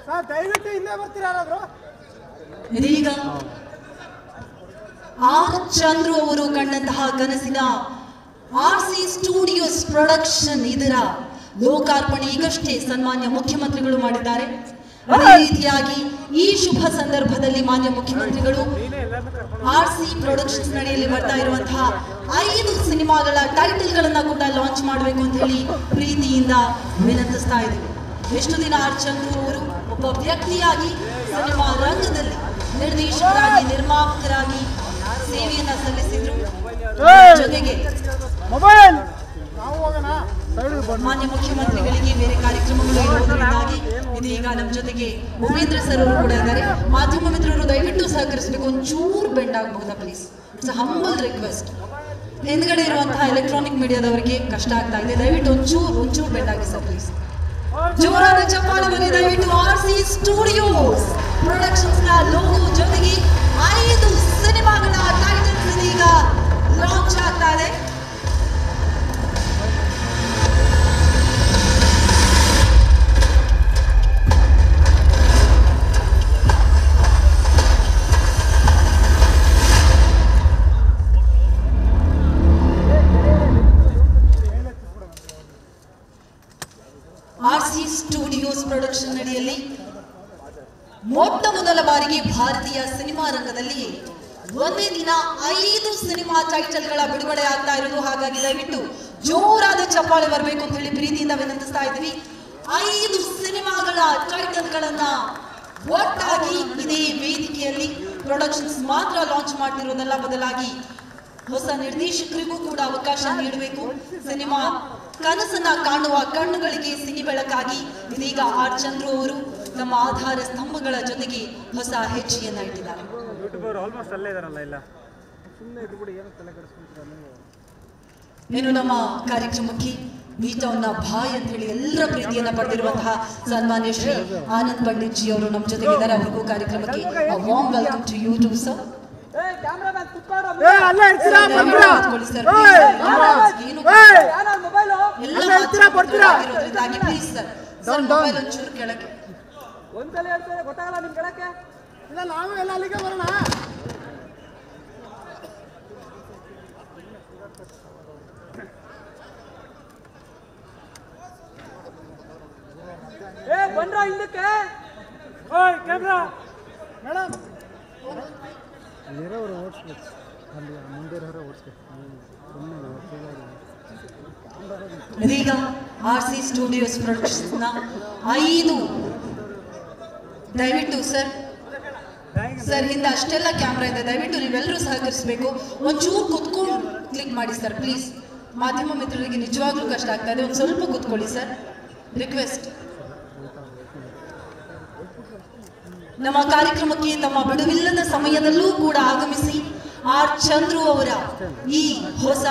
ದಯವಿಟ್ಟು ಇಲ್ಲೇ ಬರ್ತೀರಾ ಯಾರಾದ್ರು? ಇದೀಗ ಆರ್ ಚಂದ್ರು ಅವರು ಕಂಡಂತಹ ಕನಸಿನ ಆರ್ಸಿ ಸ್ಟುಡಿಯೋಸ್ ಪ್ರೊಡಕ್ಷನ್ ಇದರ ಲೋಕಾರ್ಪಣೆ ಈಗಷ್ಟೇ ಸನ್ಮಾನ್ಯ ಮುಖ್ಯಮಂತ್ರಿಗಳು ಮಾಡಿದ್ದಾರೆ. ಅದೇ ರೀತಿಯಾಗಿ ಈ ಶುಭ ಸಂದರ್ಭದಲ್ಲಿ ಮಾನ್ಯ ಮುಖ್ಯಮಂತ್ರಿಗಳು ಆರ್ಸಿ ಪ್ರೊಡಕ್ಷನ್ಸ್ ನಡೆಯಲ್ಲಿ ಬರ್ತಾ ಇರುವಂತಹ 5 ಸಿನಿಮಾಗಳ ಟೈಟಲ್ಗಳನ್ನ ಕೂಡ ಲಾಂಚ್ ಮಾಡಬೇಕು ಅಂತ ಹೇಳಿ ಪ್ರೀತಿಯಿಂದ ವಿನಂತಿಸ್ತಾ ಇದ್ದೀವಿ. ಎಷ್ಟು ದಿನ ಆರ್ ಚಂದ್ರು ಅವರು ಒಬ್ಬ ವ್ಯಕ್ತಿಯಾಗಿ ಸಿನಿಮಾ ರಂಗದಲ್ಲಿ ನಿರ್ದೇಶಕರಾಗಿ ನಿರ್ಮಾಪಕರಾಗಿ ಸೇವೆಯನ್ನ ಸಲ್ಲಿಸಿದ್ರು. ಜೊತೆಗೆ ಮಾನ್ಯ ಮುಖ್ಯಮಂತ್ರಿಗಳಿಗೆ ಬೇರೆ ಕಾರ್ಯಕ್ರಮಗಳು ಇರುವುದರಿಂದಾಗಿ ಇದೀಗ ನಮ್ಮ ಜೊತೆಗೆ ಉಪೇಂದ್ರ ಸರ್ ಅವರು ಕೂಡ ಇದ್ದಾರೆ. ಮಾಧ್ಯಮ ಮಿತ್ರರು ದಯವಿಟ್ಟು ಸಹಕರಿಸಬೇಕು. ಒಂಚೂರು ಬೆಂಡ್ ಆಗಬಹುದಾ please? It's a humble request. ಹಿಂದ್ಗಡೆ ಇರುವಂತಹ ಎಲೆಕ್ಟ್ರಾನಿಕ್ ಮೀಡಿಯಾದವರಿಗೆ ಕಷ್ಟ ಆಗ್ತಾ ಇದೆ. ದಯವಿಟ್ಟು ಒಂಚೂರು ಬೆಂಡ್ ಆಗಿ ಸರ್ ಪ್ಲೀಸ್. ಜೋರಾದ ಚಪ್ಪಾಳೆ ಬನ್ನಿ ದಯವಿಟ್ಟು. ಆರ್ಸಿ ಸ್ಟುಡಿಯೋಸ್ ಪ್ರೊಡಕ್ಷನ್ಸ್ ನ ಲೋಗೋ ಜೊತೆಗೆ 5 ಸಿನಿಮಾಗಳ ಟೈಟಲ್ಸ್ ಇದೀಗ ಲಾಂಚ್ ಆಗ್ತಾ ಇದೆ. ಆರ್ಸಿ ಸ್ಟುಡಿಯೋಸ್ ಪ್ರೊಡಕ್ಷನ್ ಅಡಿಯಲ್ಲಿ ಮೊಟ್ಟ ಮೊದಲ ಬಾರಿಗೆ ಭಾರತೀಯ ಸಿನಿಮಾ ರಂಗದಲ್ಲಿ ಒಂದೇ ದಿನ 5 ಸಿನಿಮಾ ಟೈಟಲ್ಗಳ ಬಿಡುಗಡೆ ಆಗ್ತಾ ಇರೋದು. ಹಾಗಾಗಿ ದಯವಿಟ್ಟು ಜೋರಾದ ಚಪ್ಪಾಳೆ ಬರಬೇಕು ಅಂತ ಹೇಳಿ ಪ್ರೀತಿಯಿಂದ ವಿನಂತಿಸ್ತಾ ಇದ್ವಿ. 5 ಸಿನಿಮಾಗಳ ಟೈಟಲ್ಗಳನ್ನ ಒಟ್ಟಾಗಿ ಇದೇ ವೇದಿಕೆಯಲ್ಲಿ ಪ್ರೊಡಕ್ಷನ್ಸ್ ಮಾತ್ರ ಲಾಂಚ್ ಮಾಡ್ತಿರೋದಲ್ಲ, ಬದಲಾಗಿ ಹೊಸ ನಿರ್ದೇಶಕರಿಗೂ ಕೂಡ ಅವಕಾಶ ನೀಡಬೇಕು. ಸಿನಿಮಾ ಕನಸನ್ನ ಕಾಣುವ ಕಣ್ಣುಗಳಿಗೆ ಸಿನಿ ಬೆಳಕಾಗಿ ಇದೀಗ ಆರ್ ಚಂದ್ರು ಅವರು ನಮ್ಮ ಆಧಾರ ಸ್ತಂಭಗಳ ಜೊತೆಗೆ ಹೊಸ ಹೆಜ್ಜೆಯನ್ನ ಇಟ್ಟಿದ್ದಾರೆ. ಇನ್ನು ನಮ್ಮ ಕಾರ್ಯಕ್ರಮಕ್ಕೆ ಮೀಟೌನ್ನ ಭಾಯ್ ಅಂತ ಹೇಳಿ ಎಲ್ಲರ ಪ್ರೀತಿಯನ್ನ ಪಡೆದಿರುವಂತಹ ಸನ್ಮಾನ್ಯ ಶ್ರೀ ಆನಂದ್ ಪಂಡಿತ್ ಜಿ ಅವರು ನಮ್ಮ ಜೊತೆಗಿದ್ದಾರೆ. ಅವರಿಗೂ ಕಾರ್ಯಕ್ರಮಕ್ಕೆ warm welcome to you too sir. ಬಂದ್ರ ಹಿಂದಕ್ಕೆ ಮೇಡಮ್ ಇದೀಗ ಆರ್ಸಿ ಸ್ಟುಡಿಯೋಸ್ ಪ್ರೊಡಕ್ಷನ್ಸ್ ನ 5 ದಯವಿಟ್ಟು ಸರ್ ಹಿಂದೆ ಅಷ್ಟೆಲ್ಲ ಕ್ಯಾಮ್ರಾ ಇದೆ, ದಯವಿಟ್ಟು ನೀವೆಲ್ಲರೂ ಸಹಕರಿಸಬೇಕು. ಒಂಚೂರು ಕುತ್ಕೊಂಡು ಕ್ಲಿಕ್ ಮಾಡಿ ಸರ್ ಪ್ಲೀಸ್. ಮಾಧ್ಯಮ ಮಿತ್ರರಿಗೆ ನಿಜವಾಗ್ಲೂ ಕಷ್ಟ ಆಗ್ತಾ ಇದೆ, ಒಂದು ಸ್ವಲ್ಪ ಕುತ್ಕೊಳ್ಳಿ ಸರ್, ರಿಕ್ವೆಸ್ಟ್. ನಮ್ಮ ಕಾರ್ಯಕ್ರಮಕ್ಕೆ ತಮ್ಮ ಬಿಡುವಿಲ್ಲದ ಸಮಯದಲ್ಲೂ ಕೂಡ ಆಗಮಿಸಿ ಆರ್ ಚಂದ್ರು ಅವರ ಈ ಹೊಸ